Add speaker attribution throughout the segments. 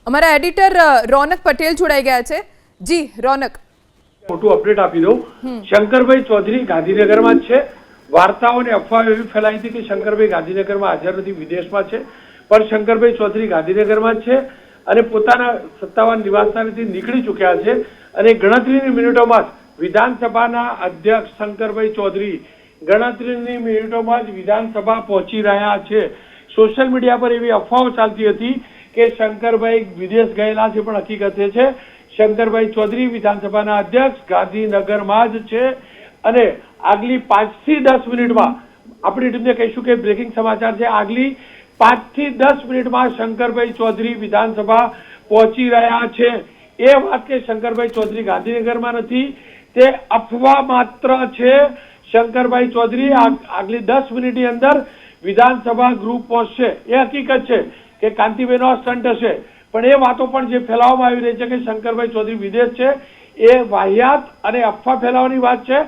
Speaker 1: અમારા એડિટર રોનક પટેલ જોડાઈ ગયા છે। જી રોનક,
Speaker 2: મોટું અપડેટ આપી દઉં। શંકરભાઈ ચૌધરી ગાંધીનગરમાં જ છે। વાર્તાઓ અને અફવાઓ એવી ફેલાઈ હતી કે શંકરભાઈ ગાંધીનગરમાં હાજર નથી, વિદેશમાં છે, પણ શંકરભાઈ ચૌધરી ગાંધીનગરમાં જ છે અને પોતાના સત્તાવાર નિવાસસ્થાનેથી નીકળી ચૂક્યા છે અને ગણતરીની મિનિટોમાં જ વિધાનસભાના અધ્યક્ષ શંકરભાઈ ચૌધરી ગણતરીની મિનિટોમાં જ વિધાનસભા પહોંચી રહ્યા છે। સોશિયલ મીડિયા પર એવી અફવાઓ ચાલતી હતી કે શંકરભાઈ વિદેશ ગયેલા છે, પણ હકીકત એ છે શંકરભાઈ ચૌધરી વિધાનસભાના અધ્યક્ષ ગાંધીનગરમાં જ છે અને આગલી 5 થી 10 મિનિટમાં આપણી ટીમને કહીશું કે બ્રેકિંગ સમાચાર છે। આગલી 5 થી 10 મિનિટમાં શંકરભાઈ ચૌધરી વિધાનસભા પહોંચી રહ્યા છે। એ વાત કે શંકરભાઈ ચૌધરી ગાંધીનગરમાં નથી તે અફવા માત્ર છે। શંકરભાઈ ચૌધરી આગલી 10 મિનિટની અંદર વિધાનસભા ગૃહ પહોંચશે। એ હકીકત છે કે કાંતિબેનનો સ્ટન્ટ હશે, પણ એ વાતો પણ જે ફેલાવવામાં આવી રહી છે કે શંકરભાઈ ચૌધરી વિદેશ છે એ વાહિયાત અને અફવા ફેલાવવાની વાત છે।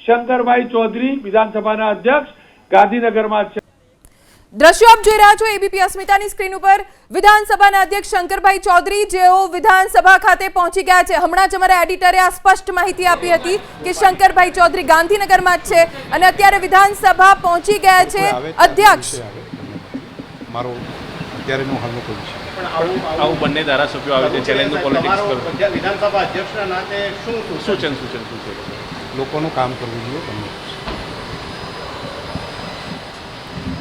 Speaker 2: શંકરભાઈ ચૌધરી વિધાનસભાના અધ્યક્ષ ગાંધીનગરમાં છે।
Speaker 1: દ્રશ્યો આપ જોઈ રહ્યા છો એબીપી અસ્મિતાની સ્ક્રીન ઉપર। વિધાનસભાના અધ્યક્ષ શંકરભાઈ ચૌધરી જેઓ વિધાનસભા ખાતે પહોંચી ગયા છે। હમણાં જ અમારા એડિટરે આ સ્પષ્ટ માહિતી આપી હતી કે શંકરભાઈ ચૌધરી ગાંધીનગરમાં જ છે અને અત્યારે વિધાનસભા પહોંચી ગયા છે અધ્યક્ષ।
Speaker 3: મારો અત્યારેનો હાલનો પોઝિશન
Speaker 4: પણ આવું બંને ધારાસભ્યો આવે છે, ચેલેન્જનું પોલિટિક્સ કરો,
Speaker 5: વિધાનસભા અધ્યક્ષના નાતે શું
Speaker 4: સૂચન છે?
Speaker 3: લોકોનું કામ કરવું જોઈએ તમને